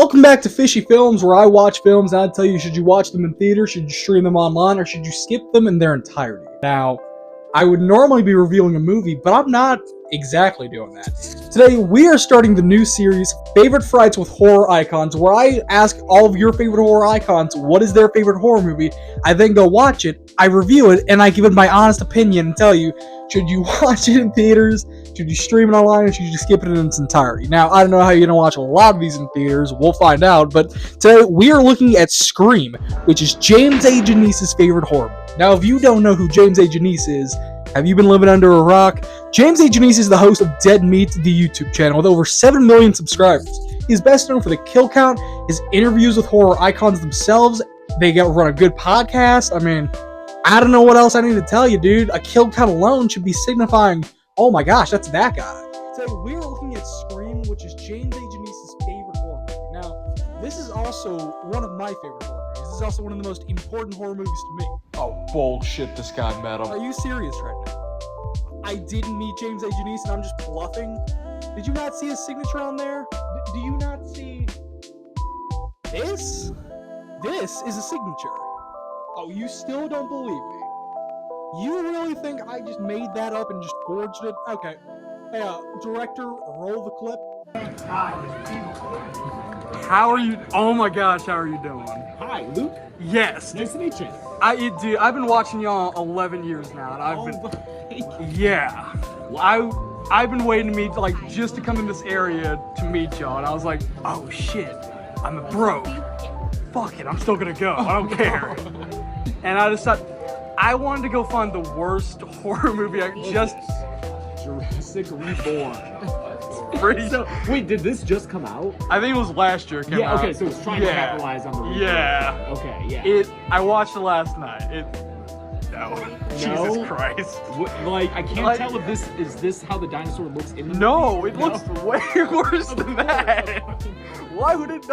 Welcome back to Fishy Films, where I watch films and I tell you, should you watch them in theater, should you stream them online, or should you skip them in their entirety? Now, I would normally be reviewing a movie, but I'm not exactly doing that. Today, we are starting the new series, Favorite Frights with Horror Icons, where I ask all of your favorite horror icons what is their favorite horror movie. I then go watch it, I review it, and I give it my honest opinion and tell you, should you watch it in theaters, should you stream it online, or should you just skip it in its entirety? Now, I don't know how you're going to watch a lot of these in theaters. We'll find out. But today, we are looking at Scream, which is James A Janisse's favorite horror movie. Now, if you don't know who James A Janisse is, have you been living under a rock? James A Janisse is the host of Dead Meat, the YouTube channel, with over 7 million subscribers. He's best known for the kill count, his interviews with horror icons themselves. They run a good podcast. I mean, I don't know what else I need to tell you, dude. A kill count alone should be signifying, oh my gosh, that's that guy. So we're looking at Scream, which is James A Janisse's favorite horror movie. Now, this is also one of my favorite horror movies. This is also one of the most important horror movies to me. Oh, bullshit, this guy met him. Are you serious right now? I didn't meet James A Janisse and I'm just bluffing? Did you not see his signature on there? Do you not see this? This is a signature. Oh, you still don't believe me? You really think I just made that up and just forged it? Okay. Hey, director, roll the clip. How are you? Oh my gosh, how are you doing? Hi, Luke. Yes. Nice to meet you. Dude, I've been watching y'all 11 years now, and yeah. I've been waiting to meet, just to come in this area to meet y'all, and I was like, oh shit, I'm broke. Fuck it, I'm still gonna go. I don't care. And I decided I wanted to go find the worst horror movie Jurassic Reborn. So, wait, did this just come out? I think it was last year it came out. Okay, so it's trying to capitalize on the reborn. Yeah. Okay, yeah. I watched it last night. No. Jesus Christ. I can't tell if this how the dinosaur looks in the No, movie? it looks way worse than that. Why would it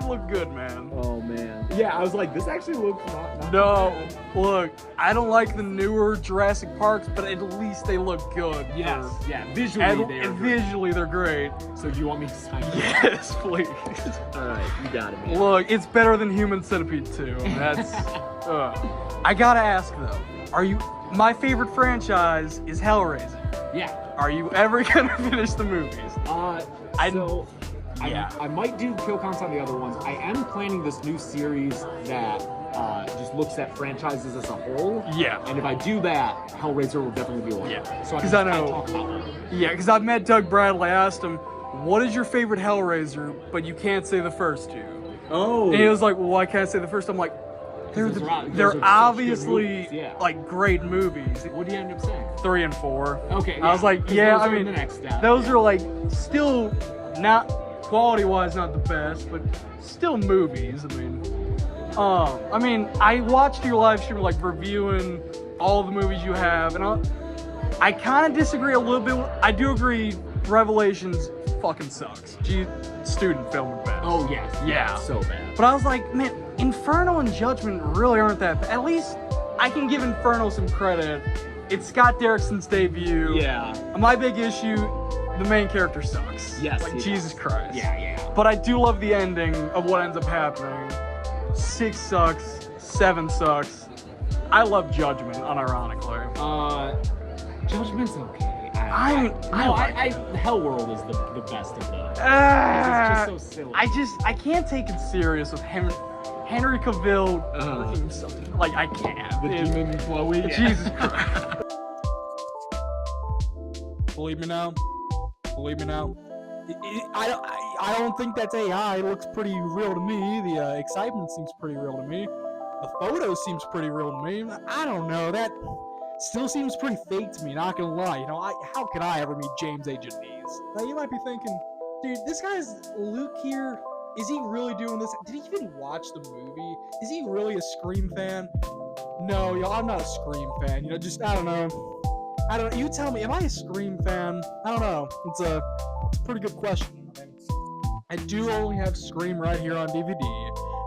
look good, man? Oh man. Yeah, I was like, this actually looks not No, bad. look, I don't like the newer Jurassic Parks, but at least they look good. Yes, yeah, Visually they're great. So do you want me to sign up? Yes, please. Alright, you got it, man. Look, it's better than Human Centipede 2. That's I gotta ask though, my favorite franchise is Hellraiser. Yeah. Are you ever gonna finish the movies? I might do kill counts on the other ones. I am planning this new series that just looks at franchises as a whole. Yeah. And if I do that, Hellraiser will definitely be one. Yeah. So I know. talk about it. Yeah, because I've met Doug Bradley. I asked him, what is your favorite Hellraiser, but you can't say the first two? Oh. And he was like, well, I can't say the first. I'm like, they're obviously great movies. What do you end up saying? 3 and 4. Okay. I was like, yeah, I mean, the next step. those are still not quality-wise not the best, but still movies. I mean, I watched your live stream reviewing all the movies you have, and I kind of disagree a little bit. I do agree, Revelations fucking sucks. Student film at best. Oh yes. Yeah. So bad. But I was like, man, Inferno and Judgment really aren't that bad. At least I can give Inferno some credit. It's Scott Derrickson's debut. Yeah. My big issue, the main character sucks. Yes. Jesus Christ. Yeah. But I do love the ending of what ends up happening. 6 sucks. 7 sucks. I love Judgment, unironically. Judgment's okay. Hellworld is the best of those. It's just so silly. I can't take it serious with Henry Cavill. I can't. The demon Chloe. Jesus Christ. Believe me now. I don't think that's AI. It looks pretty real to me. The excitement seems pretty real to me. The photo seems pretty real to me. I don't know. That still seems pretty fake to me, not gonna lie. How could I ever meet James A Janisse? Now you might be thinking, dude, this guy's Luke here. Is he really doing this? Did he even watch the movie? Is he really a Scream fan? No, yo, I'm not a Scream fan. I don't know. You tell me, am I a Scream fan? I don't know. It's a pretty good question. I do only have Scream right here on DVD.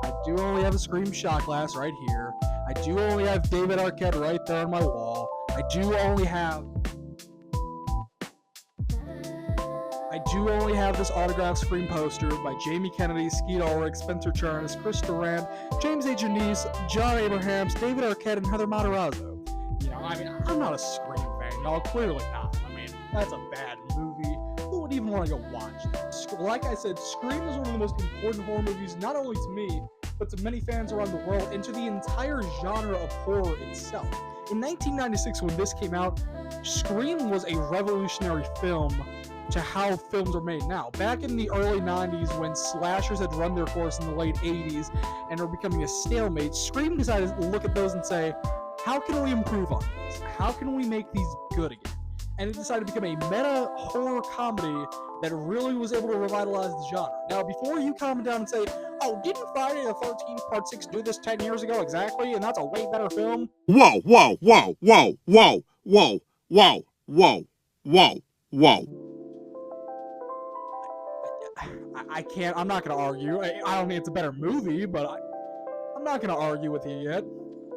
I do only have a Scream shot glass right here. I do only have David Arquette right there on my wall. I do only have I do only have this autographed Scream poster by Jamie Kennedy, Skeet Ulrich, Spencer Charnas, Chris Durand, James A. Janisse, John Abrahams, David Arquette, and Heather Matarazzo. You know, I mean, I'm not a Scream fan, y'all. Clearly not. I mean, that's a bad movie. Who would even want to go watch that? Like I said, Scream is one of the most important horror movies, not only to me, but to many fans around the world, and to the entire genre of horror itself. In 1996, when this came out, Scream was a revolutionary film to how films are made now. Back in the early 90s, when slashers had run their course in the late 80s and were becoming a stalemate, Scream decided to look at those and say, how can we improve on this? How can we make these good again? And it decided to become a meta horror comedy that really was able to revitalize the genre. Now, before you comment down and say, oh, didn't Friday the 13th Part 6 do this 10 years ago exactly, and that's a way better film? Whoa, whoa, whoa, whoa, whoa, whoa, whoa, whoa, whoa, whoa. I'm not going to argue. I don't think it's a better movie, but I'm not going to argue with you yet.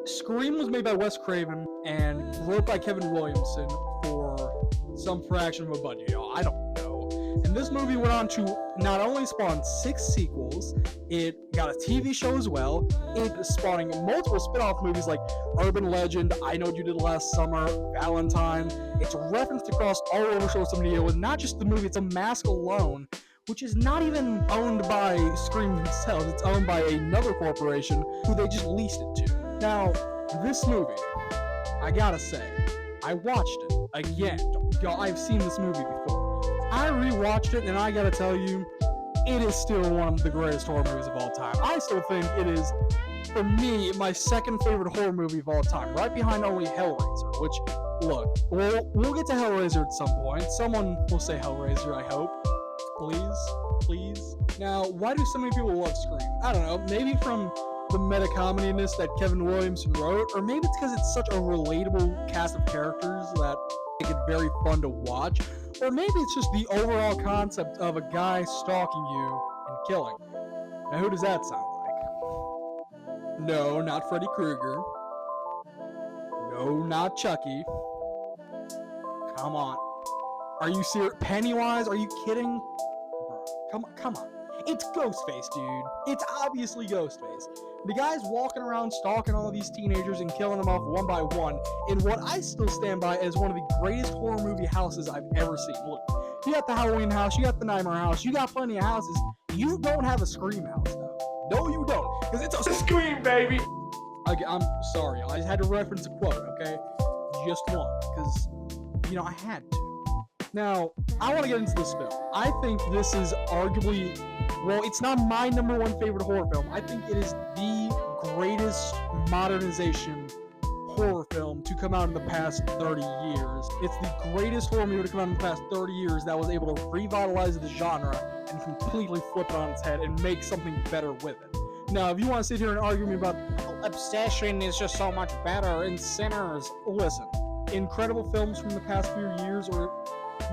Scream was made by Wes Craven and wrote by Kevin Williamson for some fraction of a budget, y'all. I don't know. And this movie went on to not only spawn 6 sequels, it got a TV show as well. It is spawning multiple spin-off movies like Urban Legend, I Know What You Did Last Summer, Valentine. It's referenced across all over social media with not just the movie, it's a mask alone, which is not even owned by Scream themselves. It's owned by another corporation who they just leased it to. Now, this movie, I gotta say, I watched it again. Y'all, I've seen this movie before. I rewatched it, and I gotta tell you, it is still one of the greatest horror movies of all time. I still think it is, for me, my second favorite horror movie of all time, right behind only Hellraiser, which, look, we'll get to Hellraiser at some point. Someone will say Hellraiser, I hope. Please. Now, why do so many people love Scream? I don't know, maybe from the meta-comediness that Kevin Williamson wrote, or maybe it's because it's such a relatable cast of characters that make it very fun to watch, or maybe it's just the overall concept of a guy stalking you and killing you. Now, who does that sound like? No, not Freddy Krueger. No, not Chucky. Come on. Are you serious? Pennywise? Are you kidding? Bro, come on. It's Ghostface, dude. It's obviously Ghostface. The guy's walking around stalking all of these teenagers and killing them off one by one in what I still stand by as one of the greatest horror movie houses I've ever seen. Look, you got the Halloween house, you got the Nightmare house, you got plenty of houses. You don't have a Scream house, though. No, you don't. Because it's a Scream, baby! I'm sorry, I just had to reference a quote, okay? Just one. Because, I had to. Now, I want to get into this film. I think this is arguably, well, it's not my number one favorite horror film. I think it is the greatest modernization horror film to come out in the past 30 years. It's the greatest horror movie to come out in the past 30 years that was able to revitalize the genre and completely flip it on its head and make something better with it. Now, if you want to sit here and argue me about Obsession is just so much better and Sinners, listen, incredible films from the past few years, or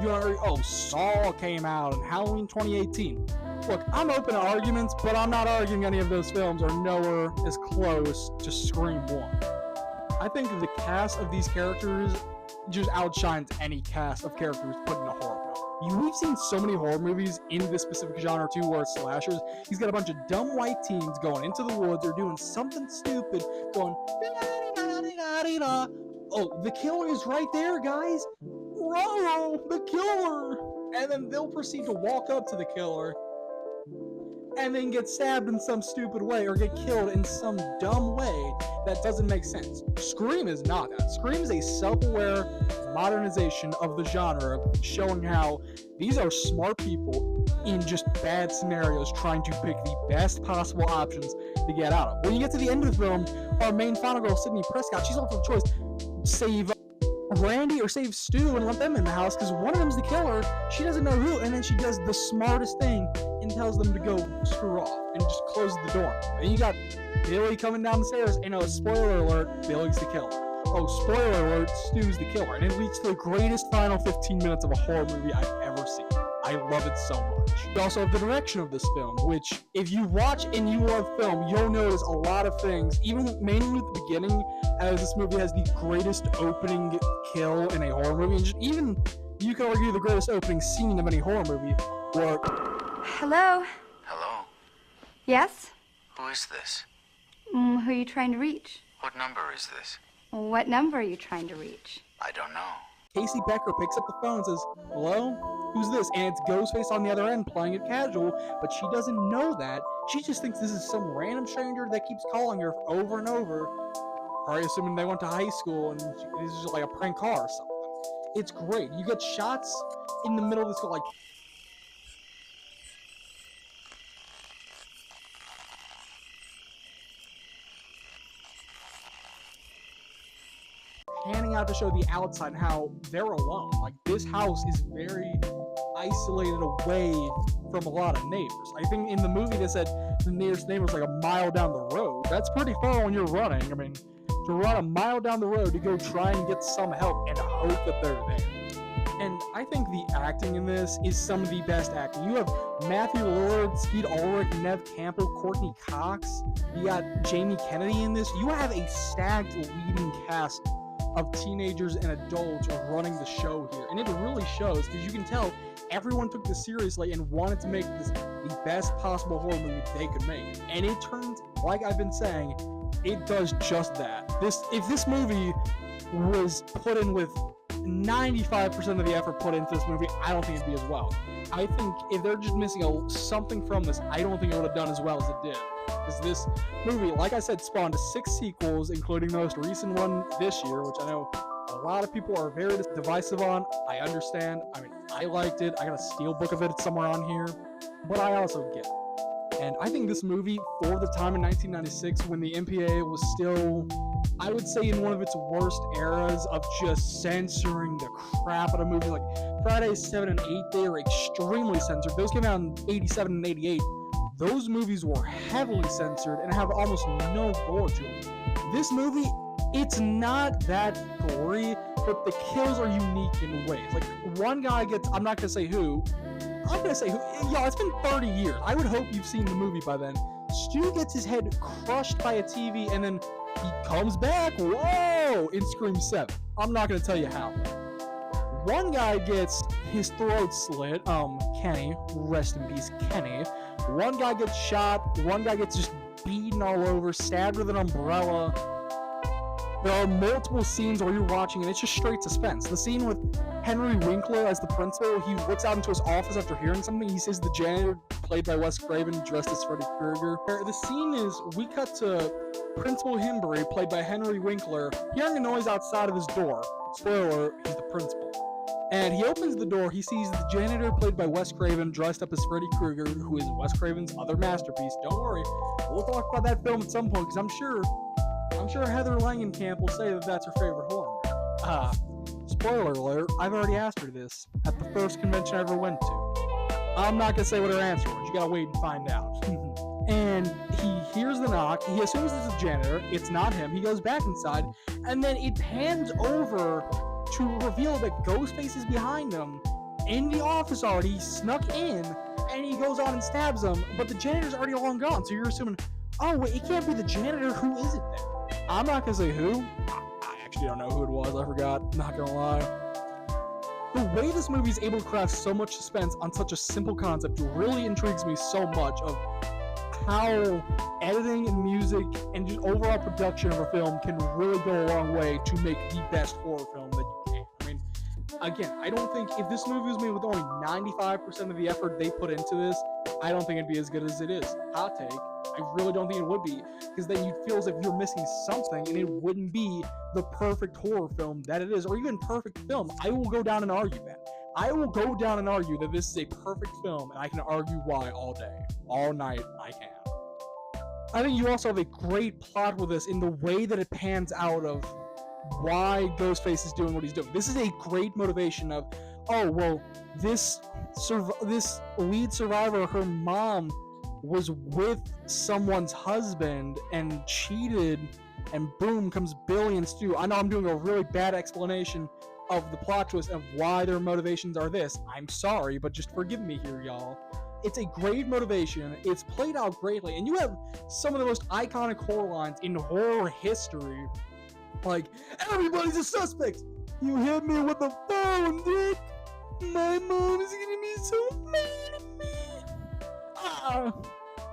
you know, Saw came out and Halloween 2018. Look, I'm open to arguments, but I'm not arguing any of those films are nowhere as close to Scream 1. I think the cast of these characters just outshines any cast of characters put in a horror film. We've seen so many horror movies in this specific genre too, where it's slashers. He's got a bunch of dumb white teens going into the woods or doing something stupid, going da-da-da-da-da-da-da. Oh, the killer is right there, guys. Bro, the killer! And then they'll proceed to walk up to the killer and then get stabbed in some stupid way or get killed in some dumb way that doesn't make sense. Scream is not that. Scream is a self-aware modernization of the genre, showing how these are smart people in just bad scenarios trying to pick the best possible options to get out of. When you get to the end of the film, our main final girl, Sydney Prescott, she's left with a choice: save Randy or save Stu and let them in the house, because one of them's the killer. She doesn't know who, and then she does the smartest thing and tells them to go screw off and just closes the door. And you got Billy coming down the stairs, and spoiler alert, Billy's the killer. Oh, spoiler alert, Stu's the killer. And it leads to the greatest final 15 minutes of a horror movie I've ever seen. I love it so much. We also have the direction of this film, which, if you watch and you love film, you'll notice a lot of things, even mainly at the beginning, as this movie has the greatest opening kill in a horror movie, and just even You can argue the greatest opening scene of any horror movie, or... Hello? Hello? Yes? Who is this? Who are you trying to reach? What number is this? What number are you trying to reach? I don't know. Casey Becker picks up the phone and says, hello? Who's this? And it's Ghostface on the other end playing it casual, but she doesn't know that. She just thinks this is some random stranger that keeps calling her over and over. Probably assuming they went to high school and this is just like a prank call or something. It's great. You get shots in the middle of this, like... panning out to show the outside and how they're alone. Like, this house is very isolated away from a lot of neighbors. I think in the movie they said the nearest neighbor was like a mile down the road. That's pretty far when you're running. I mean, to run a mile down the road to go try and get some help and hope that they're there. And I think the acting in this is some of the best acting. You have Matthew Lillard, Skeet Ulrich, Nev Campbell, Courtney Cox. You got Jamie Kennedy in this. You have a stacked leading cast of teenagers and adults running the show here. And it really shows, because you can tell everyone took this seriously and wanted to make this the best possible horror movie they could make. And it turns, like I've been saying, it does just that. If this movie was put in with 95% of the effort put into this movie, I don't think it'd be as well. I think if they're just missing something from this, I don't think it would have done as well as it did. Because this movie, like I said, spawned 6 sequels, including the most recent one this year, which I know a lot of people are very divisive on. I understand. I mean, I liked it. I got a steelbook of it somewhere on here. But I also get it. And I think this movie, for the time in 1996, when the MPAA was still, I would say, in one of its worst eras of just censoring the crap out of movies, like Fridays 7 and 8, they are extremely censored. Those came out in 87 and 88. Those movies were heavily censored and have almost no gore to them. This movie, it's not that gory, but the kills are unique in ways. Like, one guy gets, I'm not gonna say who, y'all, it's been 30 years. I would hope you've seen the movie by then. Stu gets his head crushed by a TV and then he comes back, whoa, in Scream 7. I'm not gonna tell you how. One guy gets his throat slit, Kenny, rest in peace, Kenny. One guy gets shot, one guy gets just beaten all over, stabbed with an umbrella. There are multiple scenes where you're watching and it's just straight suspense. The scene with Henry Winkler as the principal, he looks out into his office after hearing something. He sees the janitor, played by Wes Craven, dressed as Freddy Krueger. The scene is, we cut to Principal Himbury, played by Henry Winkler, hearing a noise outside of his door. Spoiler, he's the principal. And he opens the door, he sees the janitor, played by Wes Craven, dressed up as Freddy Krueger, who is Wes Craven's other masterpiece. Don't worry, we'll talk about that film at some point, because I'm sure Heather Langenkamp will say that that's her favorite horror movie. Spoiler alert, I've already asked her this at the first convention I ever went to. I'm not gonna say what her answer was, you gotta wait and find out. And he hears the knock, he assumes it's a janitor, it's not him, he goes back inside, and then it pans over to reveal that Ghostface is behind him in the office already. He snuck in and he goes on and stabs him, but the janitor's already long gone, so you're assuming, oh wait, it can't be the janitor, who is it then? I'm not gonna say who. I actually don't know who it was, I forgot, not gonna lie. The way this movie is able to craft so much suspense on such a simple concept really intrigues me so much, of how editing and music and just overall production of a film can really go a long way to make the best horror film that you can. I mean, again, I don't think, if this movie was made with only 95% of the effort they put into this, I don't think it'd be as good as it is. Hot take. I really don't think it would be, because then you'd feel as if you're missing something and it wouldn't be the perfect horror film that it is, or even perfect film. I will go down and argue that. I will go down and argue that this is a perfect film, and I can argue why all day, all night, I can. I think you also have a great plot with this in the way that it pans out of why Ghostface is doing what he's doing. This is a great motivation of, oh, well, this lead survivor, her mom, was with someone's husband and cheated, and boom, comes Billy and Stu. I know I'm doing a really bad explanation of the plot twist of why their motivations are this. I'm sorry, but just forgive me here, y'all. It's a great motivation, it's played out greatly, and you have some of the most iconic horror lines in horror history. Like, everybody's a suspect! You hit me with the phone, dick! My mom is gonna be so mad at me.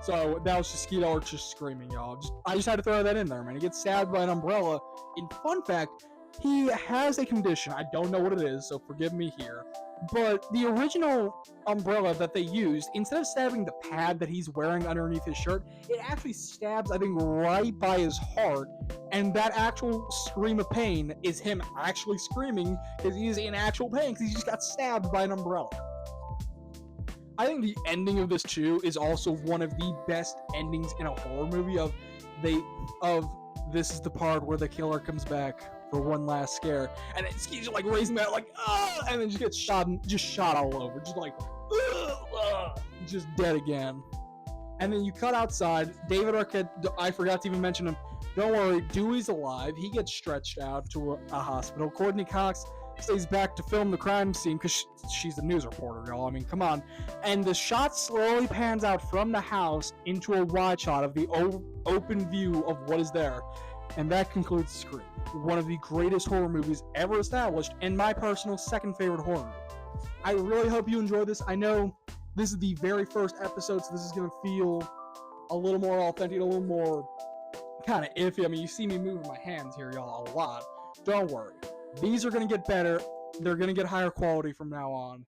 So that was just Skeet Ulrich just screaming, y'all. I just had to throw that in there, man. He gets stabbed by an umbrella. In fun fact, he has a condition. I don't know what it is, so forgive me here. But the original umbrella that they used, instead of stabbing the pad that he's wearing underneath his shirt, it actually stabs, I think, right by his heart. And that actual scream of pain is him actually screaming because he is in actual pain because he just got stabbed by an umbrella. I think the ending of this too is also one of the best endings in a horror movie. This is the part where the killer comes back for one last scare, and then he's like raising that like and then just gets shot all over, just like just dead again. And then you cut outside. David Arquette, I forgot to even mention him. Don't worry, Dewey's alive. He gets stretched out to a hospital. Courtney Cox stays back to film the crime scene because she's a news reporter, y'all. I mean, come on. And the shot slowly pans out from the house into a wide shot of the open view of what is there. And that concludes Scream, one of the greatest horror movies ever established, and my personal second favorite horror movie. I really hope you enjoyed this. I know this is the very first episode, so this is going to feel a little more authentic, a little more kind of iffy. I mean, you see me moving my hands here, y'all, a lot. Don't worry. These are going to get better. They're going to get higher quality from now on.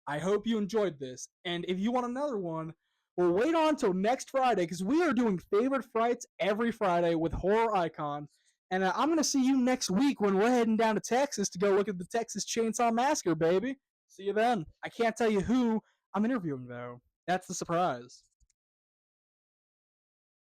I hope you enjoyed this. And if you want another one, we'll wait on until next Friday because we are doing Favorite Frights every Friday with Horror Icon. And I'm going to see you next week when we're heading down to Texas to go look at the Texas Chainsaw Massacre, baby. See you then. I can't tell you who I'm interviewing, though. That's the surprise.